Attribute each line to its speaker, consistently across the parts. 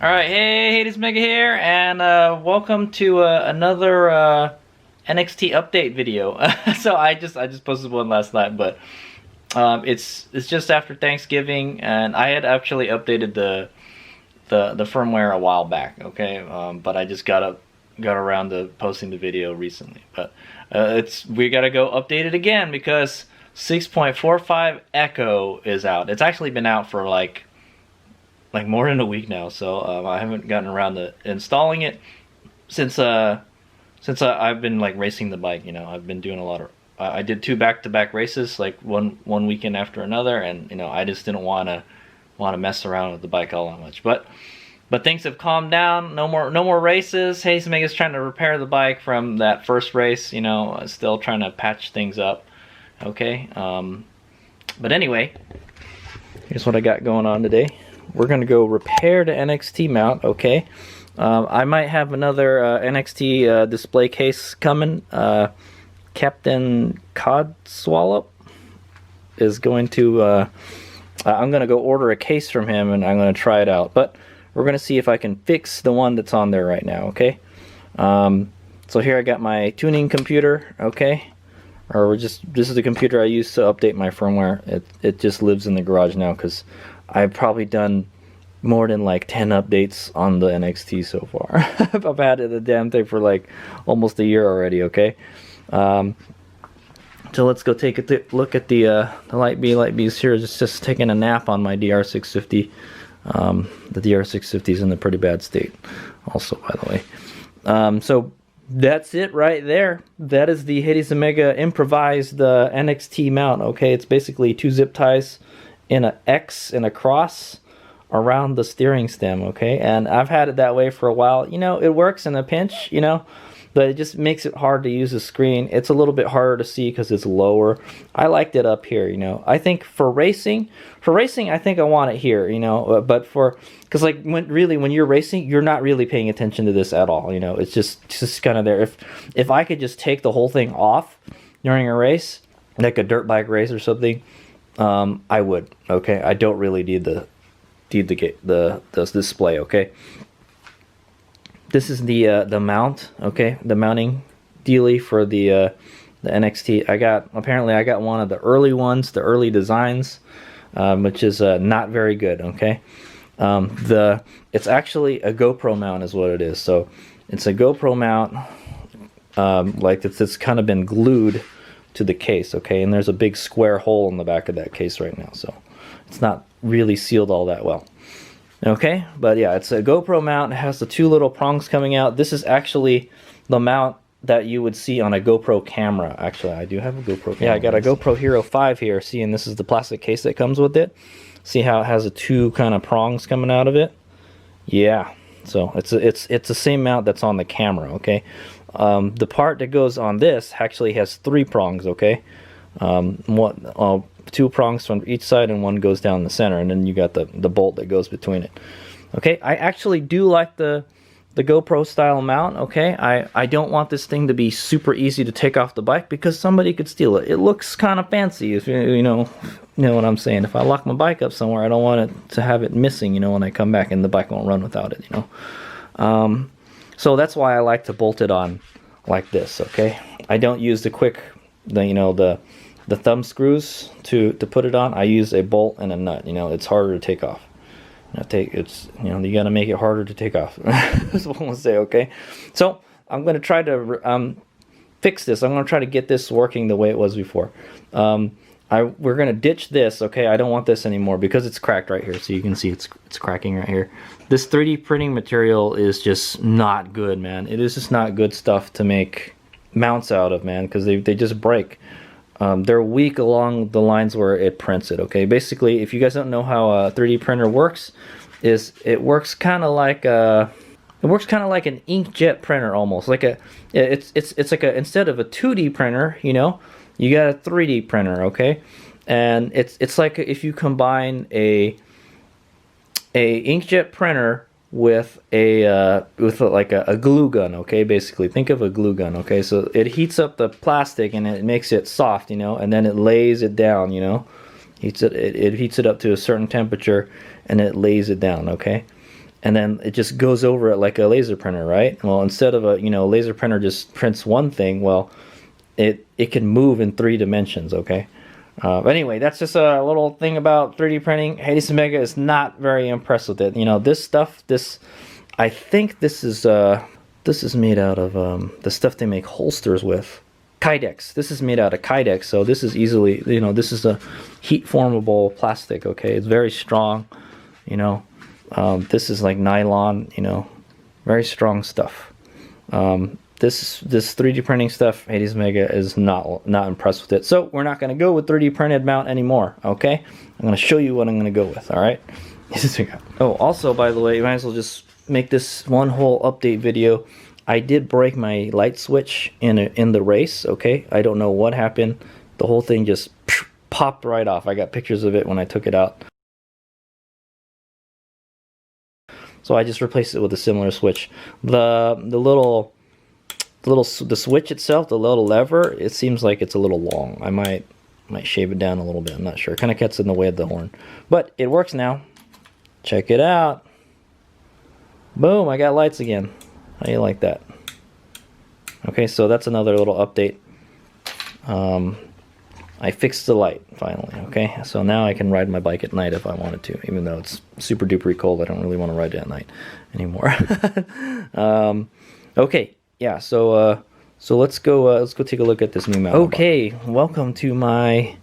Speaker 1: Alright, hey, it's Mega here, and welcome to another NXT update video. So I just posted one last night, but it's just after Thanksgiving, and I had actually updated the firmware a while back, okay? But I just got around to posting the video recently. But we gotta go update it again because 6.45 Echo is out. It's actually been out for like more than a week now, so I haven't gotten around to installing it since I've been like racing the bike. You know, I've been doing a lot of I did 2 back-to-back races, like one weekend after another, and you know, I just didn't want to mess around with the bike all that much. But things have calmed down. No more races. Hayes Mega's trying to repair the bike from that first race. You know, still trying to patch things up. Okay. But anyway, here's what I got going on today. We're going to go repair the NXT mount, okay? I might have another NXT display case coming. Captain Codswallop is going to... I'm going to go order a case from him, and I'm going to try it out. But we're going to see if I can fix the one that's on there right now, okay? So here I got my tuning computer, okay? This is the computer I use to update my firmware. It just lives in the garage now because I've probably done more than like 10 updates on the NXT so far. I've had the damn thing for like almost a year already, okay? So let's go take a look at the Light B's here. Just taking a nap on my DR650. The DR650 is in a pretty bad state also, by the way. So that's it right there. That is the Hades Omega improvised NXT mount, okay? It's basically 2 zip ties in a X and a cross around the steering stem, okay? And I've had it that way for a while. You know, it works in a pinch, you know, but it just makes it hard to use the screen. It's a little bit harder to see because it's lower. I liked it up here, you know. I think for racing, I think I want it here, you know, but because like when you're racing, you're not really paying attention to this at all, you know. It's just kind of there. If I could just take the whole thing off during a race, like a dirt bike race or something, I would, okay? I don't really need the display, okay? This is the mount, okay? The mounting dealie for the NXT. Apparently I got one of the early ones, the early designs, which is not very good, okay? It's actually a GoPro mount is what it is. So it's a GoPro mount, like it's kind of been glued to the case, okay? And there's a big square hole in the back of that case right now, so it's not really sealed all that well, okay? But yeah, it's a GoPro mount. It has the 2 little prongs coming out. This is actually the mount that you would see on a GoPro camera. Actually, I do have a GoPro camera. Yeah, I got a GoPro Hero 5 here. See, and this is the plastic case that comes with it. See how it has the 2 kind of prongs coming out of it? Yeah, so it's the same mount that's on the camera, okay? The part that goes on this actually has 3 prongs, okay? 2 prongs from each side and 1 goes down the center, and then you got the bolt that goes between it. Okay, I actually do like the GoPro style mount, okay? I don't want this thing to be super easy to take off the bike because somebody could steal it. It looks kind of fancy, if you know what I'm saying. If I lock my bike up somewhere, I don't want it to have it missing, you know, when I come back, and the bike won't run without it, you know. So that's why I like to bolt it on like this, okay? I don't use the thumb screws to put it on. I use a bolt and a nut. You know, it's harder to take off. You gotta make it harder to take off. That's what I'm gonna say, okay? So I'm gonna try to fix this. I'm gonna try to get this working the way it was before. We're gonna ditch this, okay? I don't want this anymore because it's cracked right here. So you can see it's cracking right here. This 3D printing material is just not good, man. It is just not good stuff to make mounts out of, man, because they just break. They're weak along the lines where it prints it, okay? Basically, if you guys don't know how a 3D printer works, is it works kind of like an inkjet printer almost. Like it's like instead of a 2D printer, you know, you got a 3D printer, okay? And it's like if you combine a inkjet printer with like a glue gun, okay? Basically, think of a glue gun, okay? So it heats up the plastic and it makes it soft, you know, and then it lays it down, you know. It heats it up to a certain temperature and it lays it down, okay? And then it just goes over it like a laser printer, right? Well, instead of a, you know, laser printer just prints one thing, well, it can move in 3 dimensions, okay? But anyway, that's just a little thing about 3D printing. Hades Omega is not very impressed with it. You know, this stuff, I think this is made out of the stuff they make holsters with. Kydex. This is made out of Kydex, so this is easily, you know, this is a heat formable plastic, okay? It's very strong, you know. This is like nylon, you know, very strong stuff. This 3D printing stuff, Hades Omega is not impressed with it. So we're not going to go with 3D printed mount anymore, okay? I'm going to show you what I'm going to go with, all right? Oh, also, by the way, you might as well just make this one whole update video. I did break my light switch in the race, okay? I don't know what happened. The whole thing just popped right off. I got pictures of it when I took it out. So I just replaced it with a similar switch. The switch itself, the little lever, it seems like it's a little long. I might shave it down a little bit. I'm not sure. It kind of gets in the way of the horn. But it works now. Check it out. Boom, I got lights again. How do you like that? Okay, so that's another little update. I fixed the light finally, okay? So now I can ride my bike at night if I wanted to, even though it's super duper cold. I don't really want to ride it at night anymore. Okay, yeah, so let's go take a look at this new mount. Okay, welcome to my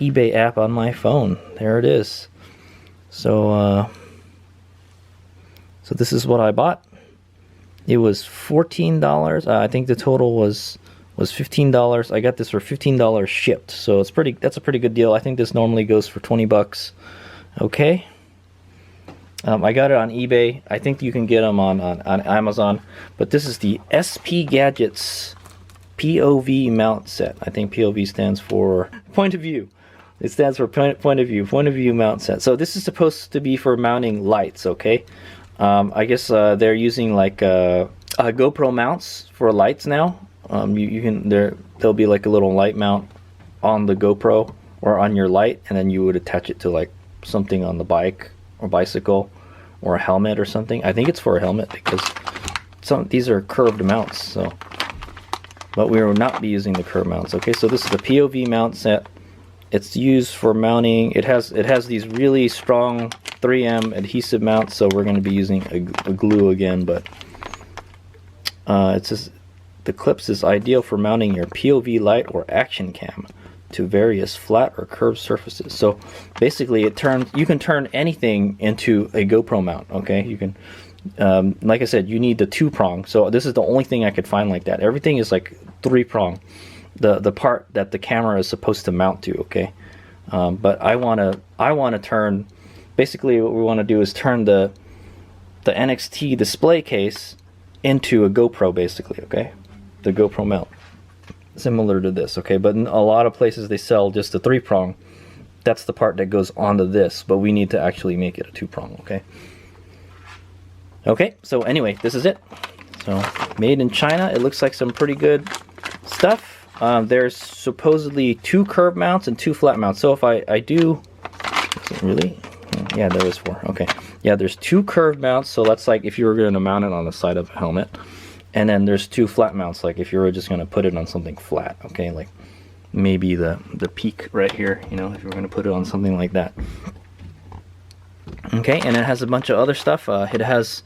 Speaker 1: eBay app on my phone. There it is. So this is what I bought. It was $14. I think the total was $15. I got this for $15 shipped, so that's a pretty good deal. I think this normally goes for 20 bucks. Okay. I got it on eBay. I think you can get them on Amazon, but this is the SP Gadgets POV Mount Set. I think POV stands for point of view. It stands for point of view mount set. So this is supposed to be for mounting lights, okay? I guess they're using like GoPro mounts for lights now. There'll be like a little light mount on the GoPro or on your light, and then you would attach it to like something on the bike or bicycle or a helmet or something. I think it's for a helmet because these are curved mounts. So, but we will not be using the curved mounts. Okay, so this is the POV mount set. It's used for mounting. It has these really strong 3M adhesive mounts, so we're going to be using a glue again, but it says the clips is ideal for mounting your POV light or action cam to various flat or curved surfaces. So basically you can turn anything into a GoPro mount, okay? You can like I said, you need the 2-prong. So this is the only thing I could find like that. Everything is like 3-prong. The part that the camera is supposed to mount to, okay? But I want to turn, basically what we want to do is turn the NXT display case into a GoPro, basically, okay? The GoPro mount, similar to this, okay? But in a lot of places they sell just a 3-prong. That's the part that goes onto this, but we need to actually make it a 2-prong, okay? Okay, so anyway, this is it. So made in China. It looks like some pretty good stuff. There's supposedly 2 curved mounts and 2 flat mounts. So if I do, is it really? Yeah, there is 4. Okay. Yeah, there's 2 curved mounts. So that's like if you were going to mount it on the side of a helmet. And then there's 2 flat mounts, like if you were just going to put it on something flat. Okay, like maybe the peak right here, you know, if you were going to put it on something like that. Okay, and it has a bunch of other stuff. It has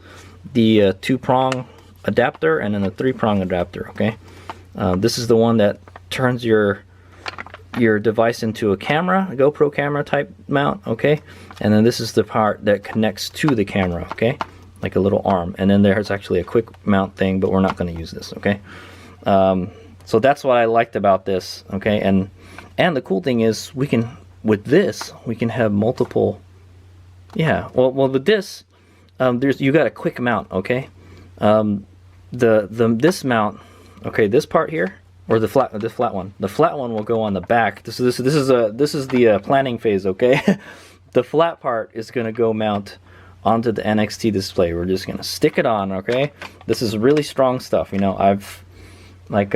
Speaker 1: the 2-prong adapter and then a 3-prong adapter, okay? This is the one that turns your device into a camera, a GoPro camera type mount, okay? And then this is the part that connects to the camera, okay? Like a little arm. And then there's actually a quick mount thing, but we're not going to use this, okay? So that's what I liked about this, okay? And the cool thing is with this we can have multiple Yeah, well, with this, you got a quick mount, okay? This mount, okay, this part here, or the flat one. The flat one will go on the back. This is the planning phase, okay? The flat part is gonna go mount onto the NXT display. We're just gonna stick it on, okay? This is really strong stuff. You know, I've like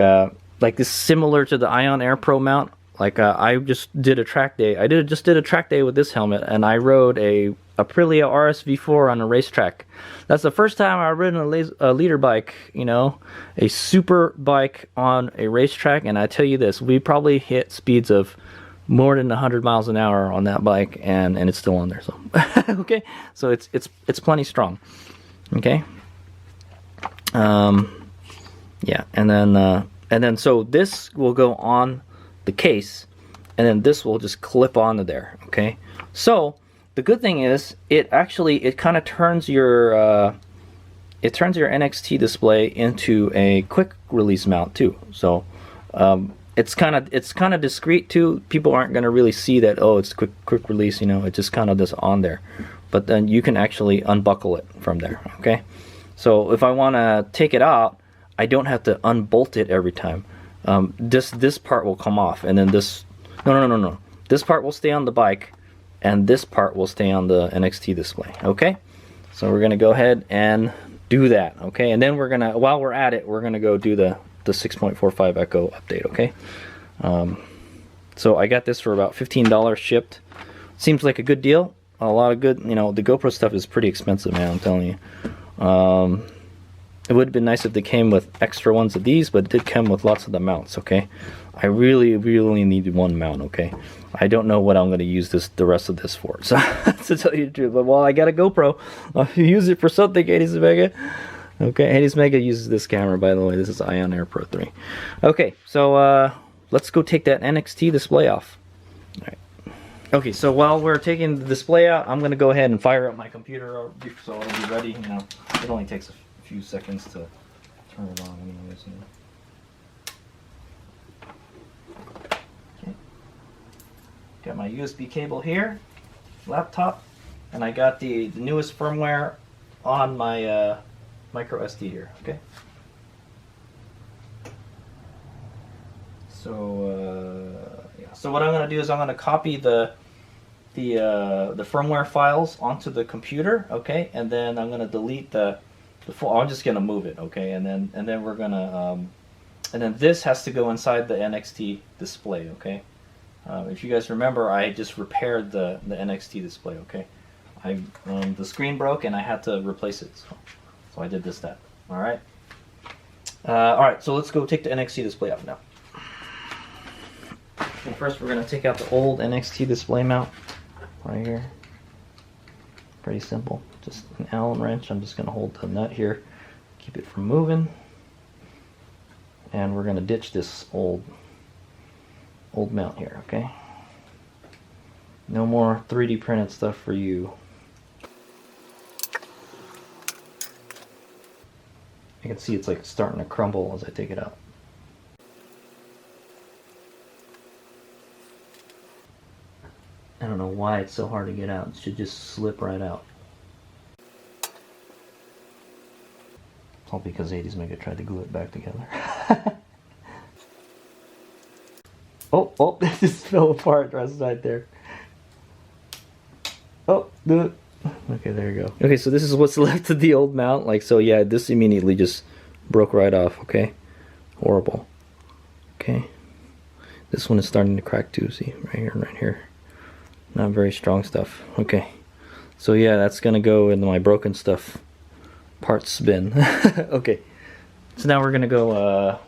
Speaker 1: this similar to the Ion Air Pro mount. Like I just did a track day. I just did a track day with this helmet, and I rode a Aprilia RSV4 on a racetrack. That's the first time I've ridden a leader bike, you know, a super bike on a racetrack. And I tell you this, we probably hit speeds of more than 100 miles an hour on that bike, and it's still on there. So okay, so it's plenty strong. Okay. Yeah, and then so this will go on the case, and then this will just clip onto there. Okay, so the good thing is it kind of turns your NXT display into a quick release mount too. So it's kind of discreet too. People aren't going to really see that, oh, it's quick release, you know. It's just kind of this on there, but then you can actually unbuckle it from there. Okay, so if I want to take it out, I don't have to unbolt it every time. This part will come off, and then this no, this part will stay on the bike, and this part will stay on the NXT display. Okay, so we're gonna go ahead and do that. Okay, and then while we're at it, we're gonna go do the 6.45 Echo update. Okay, so I got this for about $15 shipped. Seems like a good deal. A lot of good, you know. The GoPro stuff is pretty expensive, man, I'm telling you. It would have been nice if they came with extra ones of these, but it did come with lots of the mounts. Okay, I really needed one mount. Okay, I don't know what I'm going to use the rest of this for. So to tell you the truth, but well, I got a GoPro. I'll use it for something. Hades Mega. Okay, Hades Mega uses this camera, by the way. This is Ion Air Pro 3. Okay, so let's go take that NXT display off. All right. Okay, so while we're taking the display out, I'm going to go ahead and fire up my computer so it'll be ready. You know, it only takes a few seconds to turn it on anyways. Okay. Got my USB cable here, laptop, and I got the newest firmware on my micro SD here. Okay. So yeah. So what I'm going to do is I'm going to copy the firmware files onto the computer. Okay, and then I'm going to delete the full. I'm just going to move it. Okay, and then we're going to and then this has to go inside the NXT display. Okay. If you guys remember, I just repaired the NXT display. Okay, the screen broke and I had to replace it. So I did this step. All right. All right. So let's go take the NXT display out now. And first, we're going to take out the old NXT display mount right here. Pretty simple. Just an Allen wrench. I'm just going to hold the nut here, keep it from moving. And we're going to ditch this old mount here, okay? No more 3D printed stuff for you. I can see it's like starting to crumble as I take it out. I don't know why it's so hard to get out. It should just slip right out. It's all because 80s Mega tried to glue it back together. Oh, this just fell apart right there. Oh, do it. Okay, there you go. Okay, so this is what's left of the old mount. Like, so yeah, this immediately just broke right off, okay? Horrible. Okay. This one is starting to crack too, see? Right here, right here. Not very strong stuff. Okay. So yeah, that's gonna go in my broken stuff parts bin. Okay. So now we're gonna go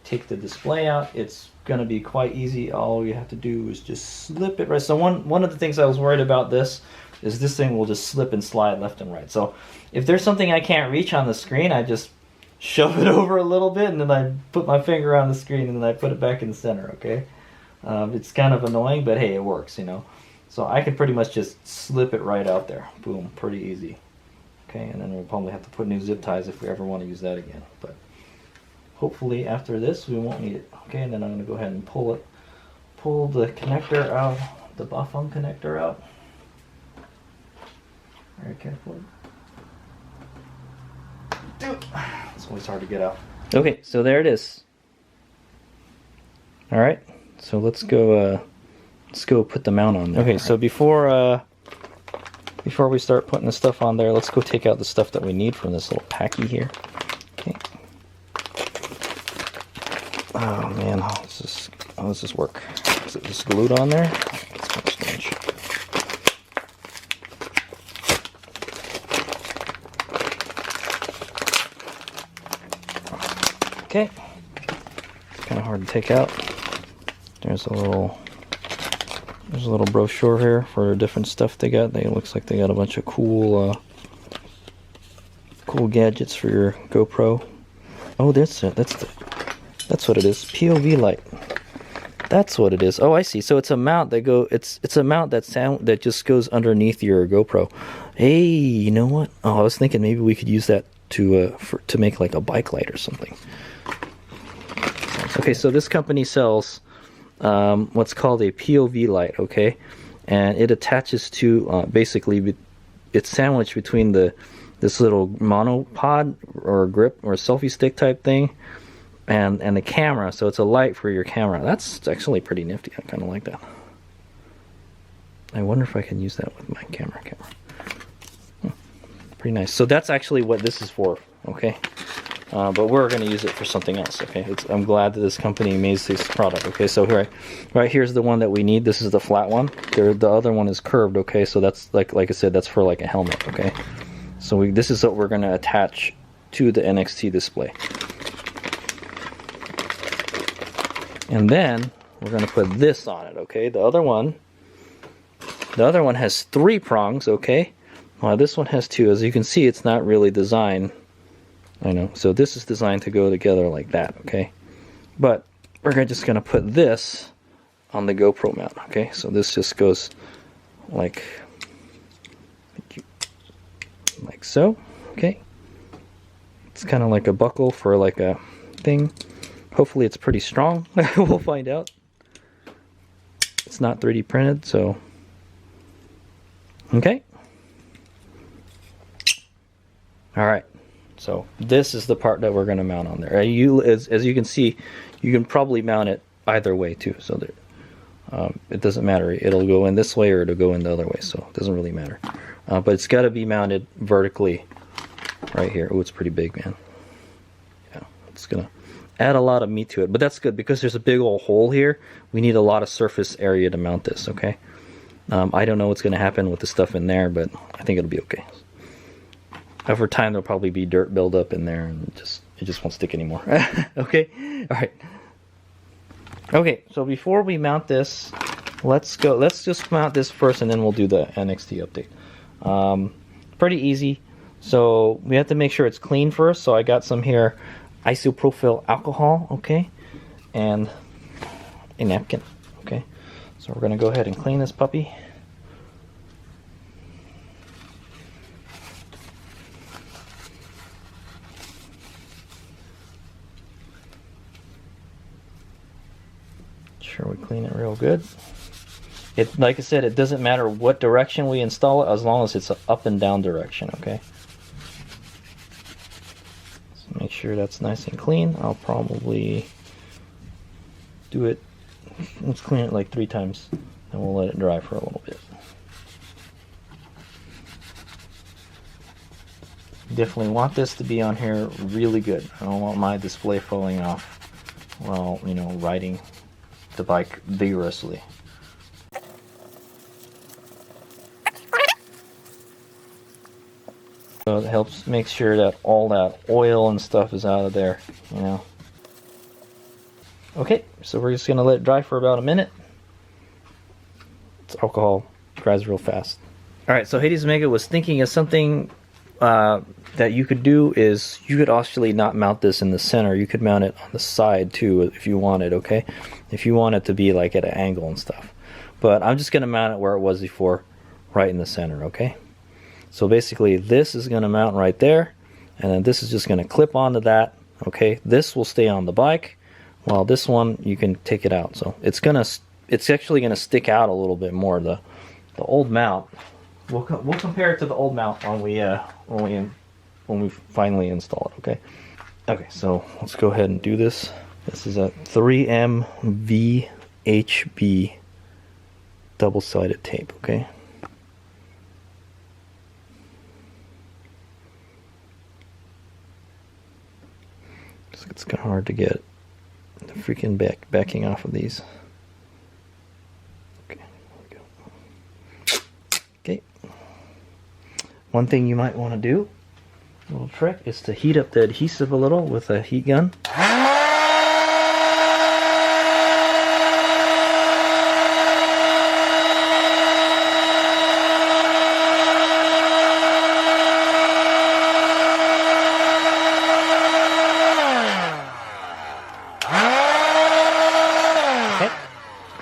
Speaker 1: take the display out. It's gonna be quite easy. All you have to do is just slip it right. So one of the things I was worried about this is this thing will just slip and slide left and right. So if there's something I can't reach on the screen, I just shove it over a little bit and then I put my finger on the screen and then I put it back in the center, okay? It's kind of annoying, but hey, it works, you know. So I can pretty much just slip it right out there. Boom, pretty easy. Okay, and then we'll probably have to put new zip ties if we ever want to use that again. But hopefully after this, we won't need it. Okay, and then I'm going to go ahead and pull the connector out, the buff on connector out. Very carefully. Dude, it's always hard to get out. Okay, so there it is. All right, so let's go put the mount on there. Okay, so before we start putting the stuff on there, let's go take out the stuff that we need from this little packy here. Okay. Oh man, how does this work? Is it just glued on there? It's kind of strange. Okay, it's kind of hard to take out. There's a little brochure here for different stuff they got. It looks like they got a bunch of cool gadgets for your GoPro. Oh, that's what it is. POV light. That's what it is. Oh, I see. So it's a mount that it's a mount that just goes underneath your GoPro. Hey, you know what? Oh, I was thinking maybe we could use that to make like a bike light or something. Okay, so this company sells what's called a POV light, okay, and it attaches to basically it's sandwiched between this little monopod or grip or selfie stick type thing and the camera, so it's a light for your camera. That's actually pretty nifty. I kind of like that. I wonder if I can use that with my camera. Pretty nice. So that's actually what this is for, okay. But we're going to use it for something else, okay? I'm glad that this company made this product, okay? So right here's the one that we need. This is the flat one. The other one is curved, okay? So that's, like I said, that's for like a helmet, okay? So this is what we're going to attach to the NXT display. And then we're going to put this on it, okay? The other one has 3 prongs, okay? This one has 2. As you can see, it's not really designed. I know, so this is designed to go together like that, okay? But we're just going to put this on the GoPro mount, okay? So this just goes like so, okay? It's kind of like a buckle for like a thing. Hopefully it's pretty strong. We'll find out. It's not 3D printed, so okay. All right. So this is the part that we're going to mount on there. As you can see, you can probably mount it either way too. So it doesn't matter. It'll go in this way or it'll go in the other way. So it doesn't really matter. But it's got to be mounted vertically right here. Oh, it's pretty big, man. Yeah, it's going to add a lot of meat to it. But that's good because there's a big old hole here. We need a lot of surface area to mount this, okay? I don't know what's going to happen with the stuff in there, but I think it'll be okay. Over time, there'll probably be dirt buildup in there, and it just won't stick anymore. Okay, all right. Okay, so before we mount this, let's just mount this first, and then we'll do the NXT update. Pretty easy. So we have to make sure it's clean first. So I got some here, isopropyl alcohol, okay, and a napkin, okay. So we're gonna go ahead and clean this puppy. Sure we clean it real good. Like I said, it doesn't matter what direction we install it as long as it's an up and down direction, okay? So make sure that's nice and clean. I'll probably do it, let's clean it like 3 times and we'll let it dry for a little bit. Definitely want this to be on here really good. I don't want my display falling off while, you know, riding the bike vigorously. So it helps make sure that all that oil and stuff is out of there, you know. Okay, so we're just gonna let it dry for about a minute. It's alcohol, dries real fast. Alright, so Hades Omega was thinking of something that you could do is you could actually not mount this in the center. You could mount it on the side too if you wanted, okay? If you want it to be like at an angle and stuff. But I'm just gonna mount it where it was before, right in the center, okay? So basically this is gonna mount right there, and then this is just gonna clip onto that, okay? This will stay on the bike, while this one you can take it out. So it's actually gonna stick out a little bit more. The old mount we'll compare it to the old mount when we finally install it. Okay. Okay, so let's go ahead and do this. This is a 3M VHB double-sided tape. Okay. It's kind of hard to get the freaking backing off of these. Okay, there we go. Okay. One thing you might want to do, a little trick, is to heat up the adhesive a little with a heat gun.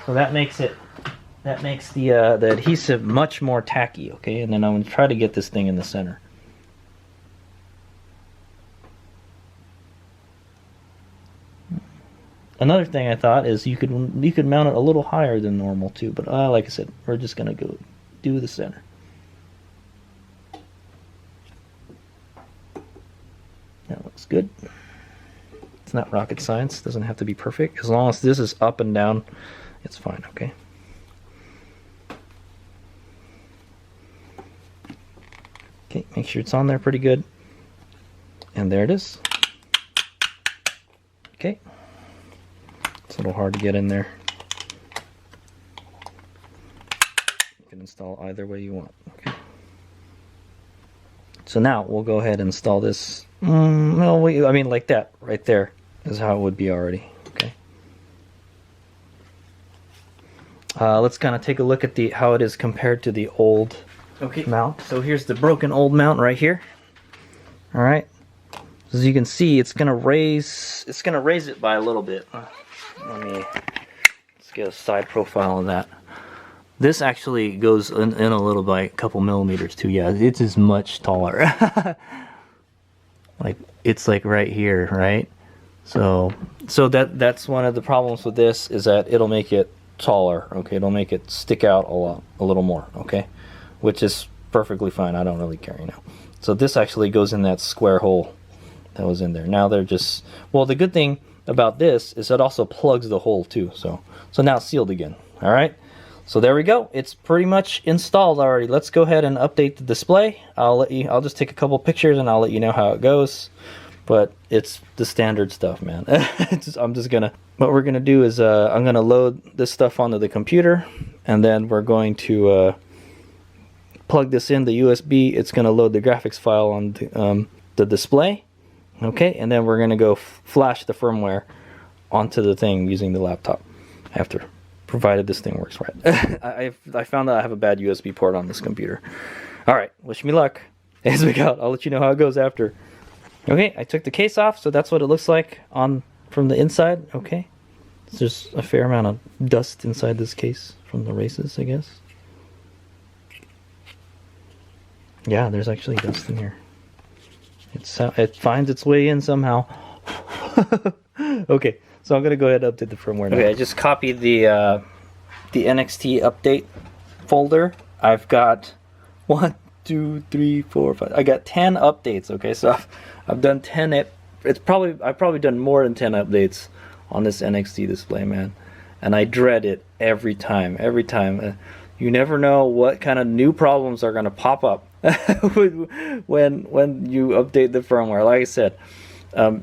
Speaker 1: So that makes the adhesive much more tacky, okay? And then I'm going to try to get this thing in the center. Another thing I thought is you could mount it a little higher than normal too, but like I said, we're just going to go do the center. That looks good. It's not rocket science, doesn't have to be perfect. As long as this is up and down, it's fine, okay? Okay, make sure it's on there pretty good. And there it is. Okay. It's a little hard to get in there. You can install either way you want, okay? So now we'll go ahead and install this. No, I mean like that, right there is how it would be already, okay? Let's kind of take a look at how it is compared to the old mount. So here's the broken old mount right here. All right. As you can see, it's gonna raise it by a little bit. Let's get a side profile of that. This actually goes in a little by a couple millimeters too. Yeah, it's as much taller. Like it's like right here, right? So that's one of the problems with this, is that it'll make it taller, okay? It'll make it stick out a little more, okay? Which is perfectly fine. I don't really care, you know. So this actually goes in that square hole that was in there. Now they're just, well, the good thing about this is it also plugs the hole too. So now it's sealed again. All right. So there we go. It's pretty much installed already. Let's go ahead and update the display. I'll just take a couple pictures and I'll let you know how it goes. But it's the standard stuff, man. What we're gonna do is I'm gonna load this stuff onto the computer, and then we're going to plug this in the USB. It's gonna load the graphics file on the display, okay, and then we're gonna go flash the firmware onto the thing using the laptop after, provided this thing works right. I found that I have a bad USB port on this computer. All right, wish me luck. As we go, I'll let you know how it goes after. Okay, I took the case off, so that's what it looks like from the inside. Okay, so there's a fair amount of dust inside this case from the races, I guess. Yeah, there's actually dust in here. It finds its way in somehow. Okay, so I'm gonna go ahead and update the firmware now. Okay, I just copied the NXT update folder. I've got 1, 2, 3, 4, 5. I got 10 updates. Okay, so I've done 10. I've probably done more than 10 updates on this NXT display, man. And I dread it every time. Every time. You never know what kind of new problems are gonna pop up when you update the firmware. Like I said,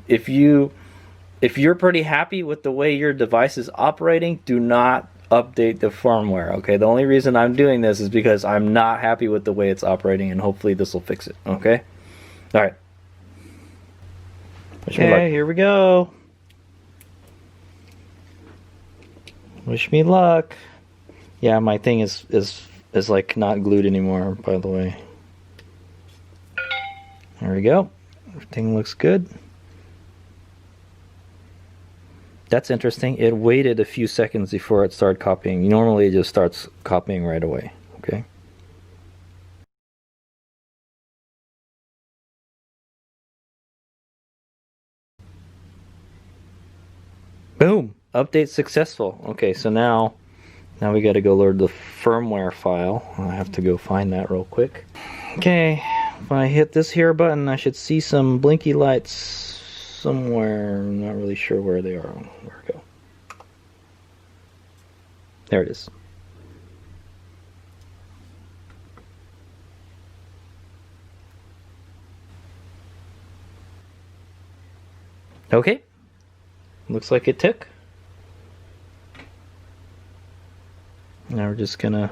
Speaker 1: if you're pretty happy with the way your device is operating, do not update the firmware. Okay, the only reason I'm doing this is because I'm not happy with the way it's operating, and hopefully this will fix it. Okay, all right. Okay, here we go. Wish me luck. Yeah, my thing is like not glued anymore, by the way. There we go. Everything looks good. That's interesting. It waited a few seconds before it started copying. Normally it just starts copying right away. Okay. Boom. Update successful. Okay, so now Now we got to go load the firmware file. I have to go find that real quick. Okay, if I hit this here button, I should see some blinky lights somewhere. I'm not really sure where they are. Where we go? There it is. Okay, looks like it took. Now we're just gonna,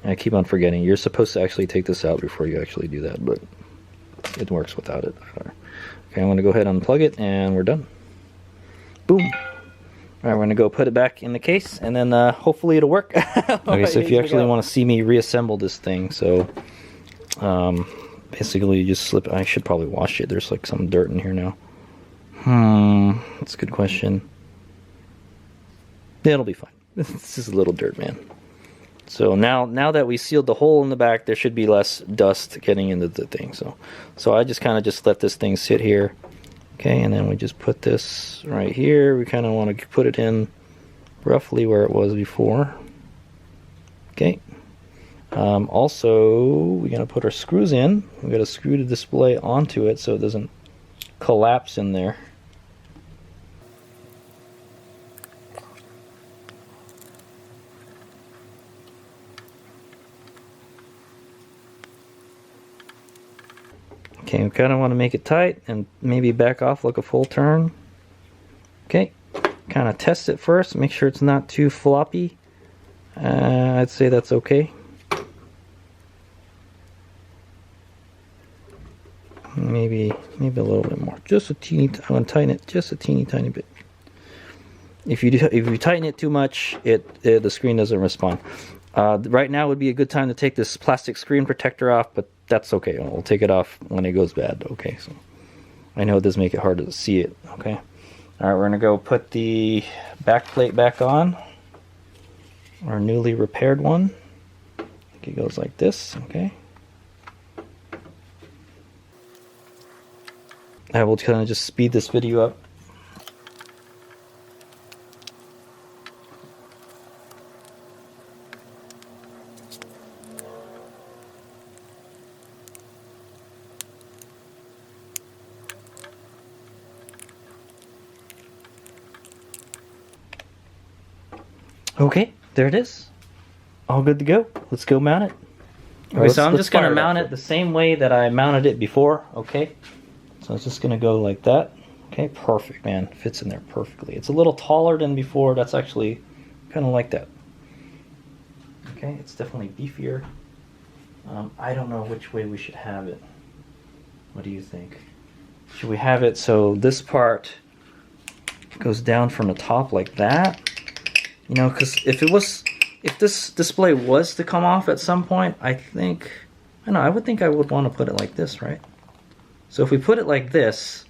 Speaker 1: I keep on forgetting, you're supposed to actually take this out before you actually do that, but it works without it. Okay, I'm gonna go ahead and unplug it and we're done. Boom. Alright, we're gonna go put it back in the case and then hopefully it'll work. Okay, so if you actually want to see me reassemble this thing, so basically you just slip, I should probably wash it, there's like some dirt in here now. That's a good question. Yeah, it'll be fine. This is a little dirt, man. So now that we sealed the hole in the back, there should be less dust getting into the thing. So I just kind of just let this thing sit here. Okay, and then we just put this right here. We kind of want to put it in roughly where it was before. Okay. Also, we're going to put our screws in. We've got to screw the display onto it so it doesn't collapse in there. Okay, we kind of want to make it tight and maybe back off like a full turn. Okay, kind of test it first, make sure it's not too floppy. I'd say that's okay. Maybe a little bit more, just a teeny. I want to tighten it just a teeny tiny bit. If you tighten it too much, the screen doesn't respond. Right now would be a good time to take this plastic screen protector off, but that's okay. We'll take it off when it goes bad. Okay, so I know it does make it hard to see it. Okay, all right, we're gonna go put the back plate back on, our newly repaired one. I think it goes like this. Okay, I will kind of just speed this video up. Okay, there it is. All good to go. Let's go mount it. Okay, so I'm just going to mount it the same way that I mounted it before. Okay, so it's just going to go like that. Okay, perfect, man. Fits in there perfectly. It's a little taller than before. That's actually kind of like that. Okay, it's definitely beefier. I don't know which way we should have it. What do you think? Should we have it so this part goes down from the top like that? You know, because if this display was to come off at some point, I would think I would want to put it like this, right? So if we put it like this,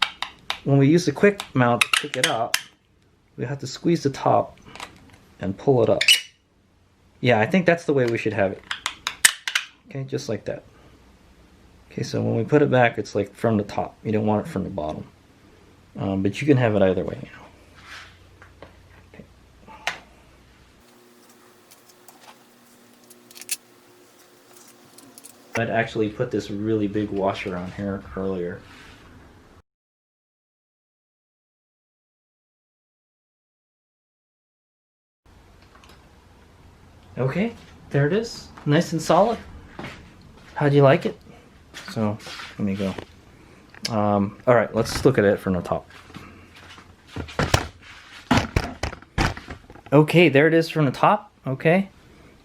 Speaker 1: when we use the quick mount to pick it up, we have to squeeze the top and pull it up. Yeah, I think that's the way we should have it. Okay, just like that. Okay, so when we put it back, it's like from the top. You don't want it from the bottom. But you can have it either way, you know. I'd actually put this really big washer on here earlier. Okay, there it is. Nice and solid. How'd you like it? So, let me go. Alright, let's look at it from the top. Okay, there it is from the top. Okay.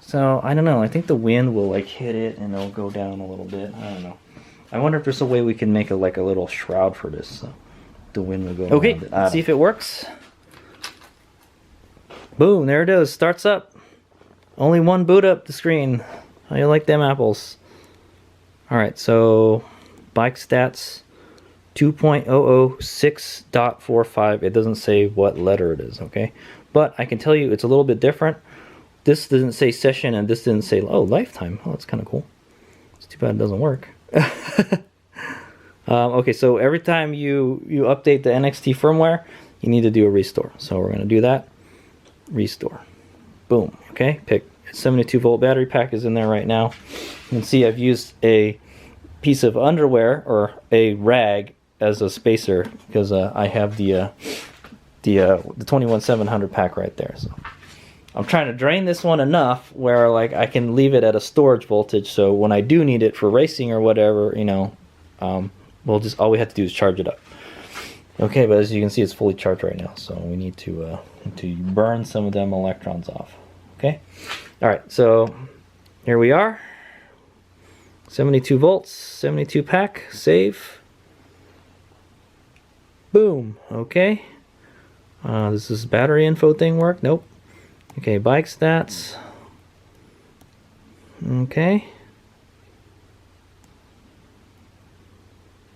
Speaker 1: So, I don't know, I think the wind will like hit it and it'll go down a little bit. I don't know. I wonder if there's a way we can make a little shroud for this so the wind will go around it. Let's see if it works. Boom, there it is, starts up. Only one boot up the screen. How you like them apples? Alright, so bike stats 2.00RC6.45. It doesn't say what letter it is, okay? But I can tell you it's a little bit different. This doesn't say session and this didn't say, oh, lifetime. Oh, that's kind of cool. It's too bad it doesn't work. Okay, so every time you update the NXT firmware, you need to do a restore. So we're going to do that. Restore. Boom. Okay, pick 72 volt battery pack is in there right now. You can see I've used a piece of underwear or a rag as a spacer because I have the 21700 pack right there. So I'm trying to drain this one enough where like I can leave it at a storage voltage, so when I do need it for racing or whatever, you know, we'll just, all we have to do is charge it up. Okay, but as you can see, it's fully charged right now, so we need to burn some of them electrons off. Okay, all right, so here we are. 72 volts, 72 pack, save. Boom. Okay. Does this battery info thing work? Nope. Okay, bike stats. Okay.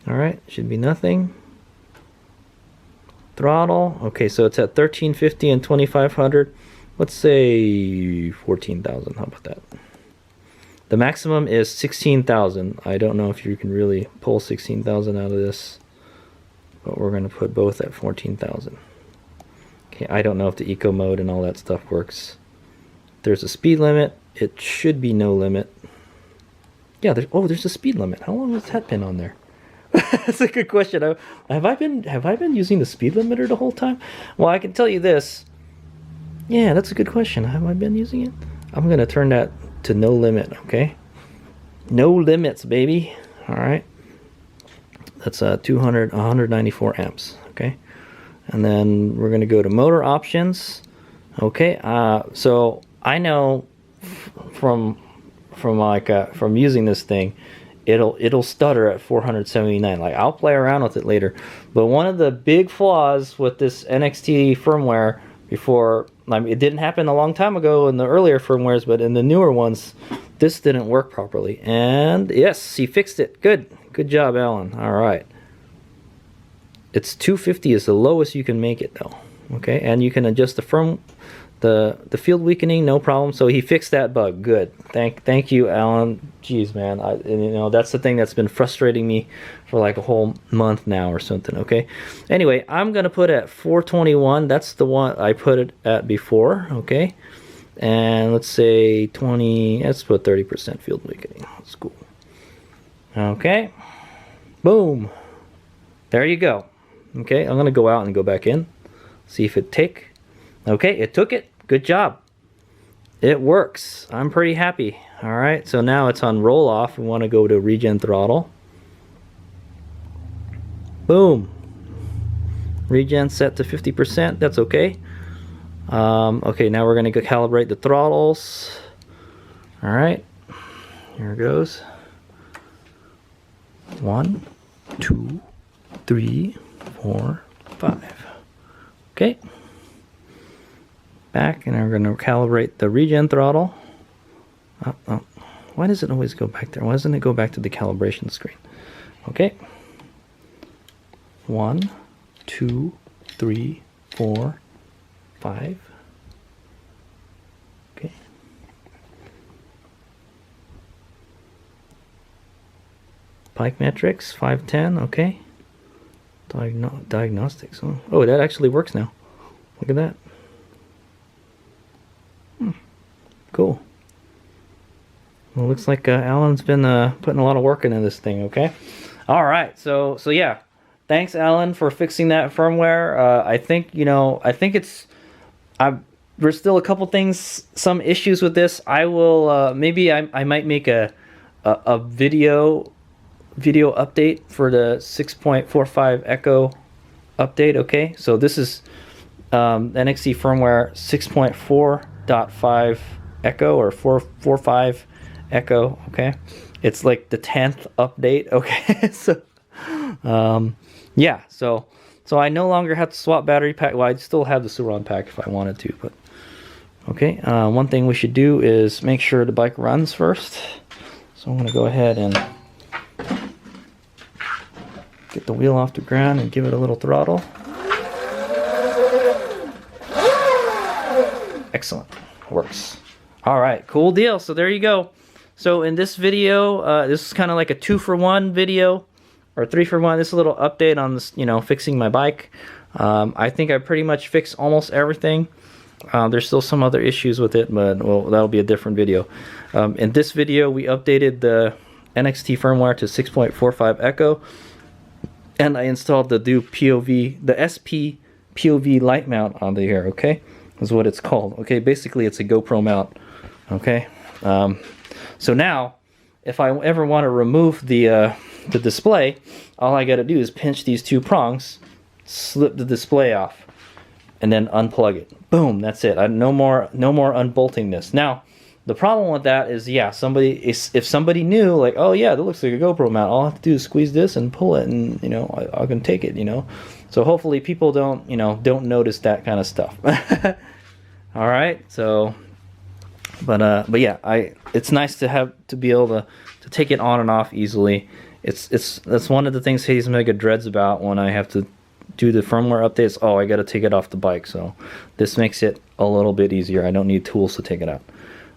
Speaker 1: Alright, should be nothing. Throttle. Okay, so it's at 1350 and 2500. Let's say 14,000. How about that? The maximum is 16,000. I don't know if you can really pull 16,000 out of this, but we're going to put both at 14,000. Okay, I don't know if the eco mode and all that stuff works. There's a speed limit. It should be no limit. Yeah, there's a speed limit. How long was that been on there? That's a good question. Have I been using the speed limiter the whole time? Well, I can tell you this. Yeah, that's a good question. Have I been using it? I'm going to turn that to no limit, okay? No limits, baby. All right. That's 194 amps, okay? And then we're going to go to motor options. Okay, so I know from using this thing, it'll stutter at 479. Like, I'll play around with it later. But one of the big flaws with this NXT firmware before, I mean, it didn't happen a long time ago in the earlier firmwares, but in the newer ones, this didn't work properly. And yes, he fixed it. Good job, Alan. All right. It's 250 is the lowest you can make it though. Okay, and you can adjust the field weakening, no problem. So he fixed that bug. Good. Thank you, Alan. Jeez, man. You know, that's the thing that's been frustrating me for like a whole month now or something. Okay. Anyway, I'm gonna put at 421. That's the one I put it at before. Okay. And let's say 20. Let's put 30% field weakening. That's cool. Okay. Boom. There you go. Okay. I'm gonna go out and go back in. See if it take. Okay, it took it. Good job. It works. I'm pretty happy. All right, so now it's on roll off. We want to go to Regen Throttle. Boom. Regen set to 50%. That's okay. Okay, now we're going to calibrate the throttles. All right, here it goes. 1, 2, 3, 4, 5. Okay. Back, and we're going to calibrate the Regen Throttle. Oh. Why does it always go back there? Why doesn't it go back to the calibration screen? Okay. 1, 2, 3, 4, 5. Okay. Bike metrics 510. Okay. Diagnostics. Oh, that actually works now. Look at that. Cool. Well, looks like Alan's been putting a lot of work into this thing. Okay. All right. So yeah. Thanks, Alan, for fixing that firmware. I think it's. There's still a couple things, some issues with this. I will maybe I might make a video update for the 6.45 Echo update. Okay. So this is NXT firmware 6.4.5 Echo or 4.45 Echo. Okay, it's like the 10th update. Okay, so yeah, so I no longer have to swap battery pack. Well, I'd still have the Suron pack if I wanted to, but okay. One thing we should do is make sure the bike runs first. So I'm gonna go ahead and get the wheel off the ground and give it a little throttle. Excellent, works. All right, cool deal. So there you go. So in this video, this is kind of like a 2-for-1 video, or 3-for-1. This is a little update on this, fixing my bike. I think I pretty much fixed almost everything. There's still some other issues with it, but well, that'll be a different video. In this video, we updated the NXT firmware to 6.45 Echo, and I installed the new POV, the SP POV light mount onto here. Okay, is what it's called. Okay, basically it's a GoPro mount. Okay, so now if I ever want to remove the display, all I got to do is pinch these two prongs, slip the display off, and then unplug it. Boom, that's it. No more unbolting this. Now, the problem with that is, yeah, if somebody knew, like, oh yeah, that looks like a GoPro mount, all I have to do is squeeze this and pull it, and you know, I can take it, you know. So hopefully people don't notice that kind of stuff. All right, so, but yeah, it's nice to be able to take it on and off easily. That's one of the things Hades Mega dreads about when I have to do the firmware updates. Oh, I got to take it off the bike, so this makes it a little bit easier. I don't need tools to take it out.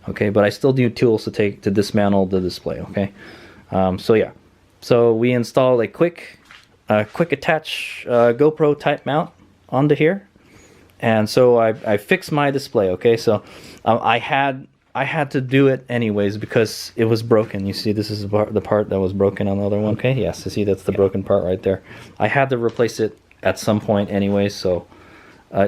Speaker 1: Okay, but I still need tools to dismantle the display. Okay, so yeah, so we installed a quick attach GoPro type mount onto here, and so I fixed my display. Okay, so I had to do it anyways because it was broken. You see, this is the part that was broken on the other one. Okay, yes, you see that's the broken part right there. I had to replace it at some point anyways, so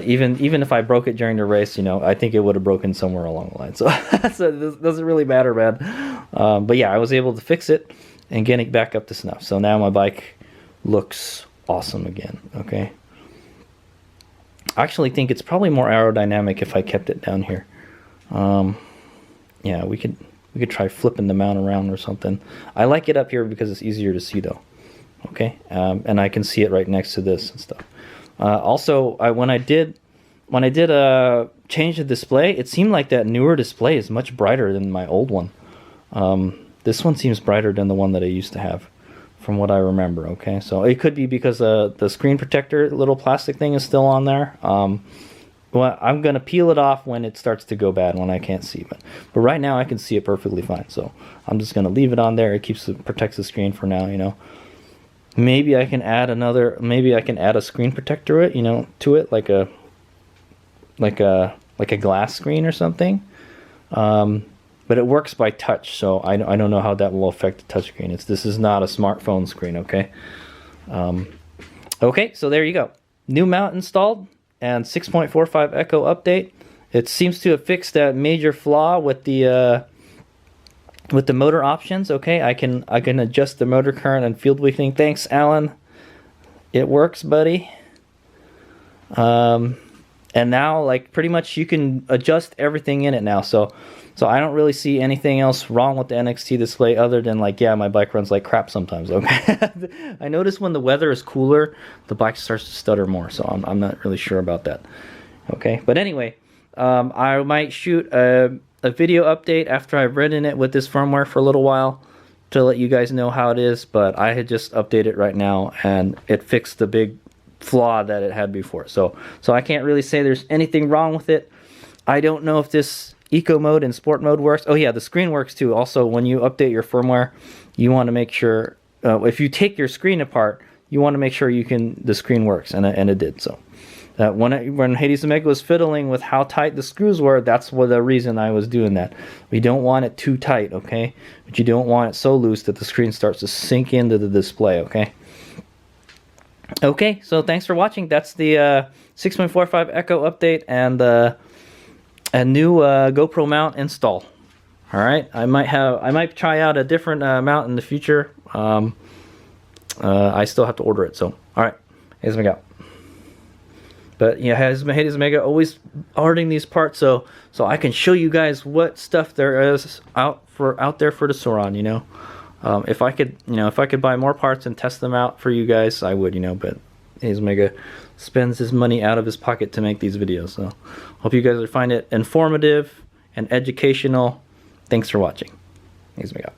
Speaker 1: even if I broke it during the race, you know, I think it would have broken somewhere along the line. So, so this doesn't really matter, man. But yeah, I was able to fix it and get it back up to snuff. So now my bike looks awesome again. Okay. I actually think it's probably more aerodynamic if I kept it down here. Yeah, we could try flipping the mount around or something. I like it up here because it's easier to see though. Okay, and I can see it right next to this and stuff. Also, when I did change the display, it seemed like that newer display is much brighter than my old one. This one seems brighter than the one that I used to have, from what I remember. Okay, so it could be because the screen protector little plastic thing is still on there. Well, I'm gonna peel it off when it starts to go bad, when I can't see. But right now I can see it perfectly fine. So I'm just gonna leave it on there. It protects the screen for now. You know. Maybe I can add a screen protector to it, like a glass screen or something. But it works by touch, so I don't know how that will affect the touchscreen. This is not a smartphone screen, okay? Okay, so there you go. New mount installed and 6.45 Echo update. It seems to have fixed that major flaw with the motor options. Okay, I can adjust the motor current and field weakening. Thanks, Alan. It works, buddy. And now, like, pretty much you can adjust everything in it now. So I don't really see anything else wrong with the NXT display other than, like, yeah, my bike runs like crap sometimes. Okay, I notice when the weather is cooler, the bike starts to stutter more. So I'm not really sure about that. Okay, but anyway, I might shoot a video update after I've ridden it with this firmware for a little while to let you guys know how it is, but I had just updated it right now and it fixed the big flaw that it had before. So I can't really say there's anything wrong with it. I don't know if this eco mode and sport mode works. Oh yeah, the screen works too. Also, when you update your firmware, you want to make sure if you take your screen apart, you want to make sure the screen works, and it did. So when Hades Omega was fiddling with how tight the screws were, that's the reason I was doing that. We don't want it too tight, okay? But you don't want it so loose that the screen starts to sink into the display, okay? Okay, so thanks for watching. That's the 6.45 Echo update and a new GoPro mount install. All right, I might try out a different mount in the future. I still have to order it. So all right, Hades Omega. But yeah, Hades Omega always ordering these parts so I can show you guys what stuff there is out there for the Sauron. You know, if I could buy more parts and test them out for you guys, I would. You know, but Hades Omega spends his money out of his pocket to make these videos. So hope you guys find it informative and educational. Thanks for watching. Hades Omega.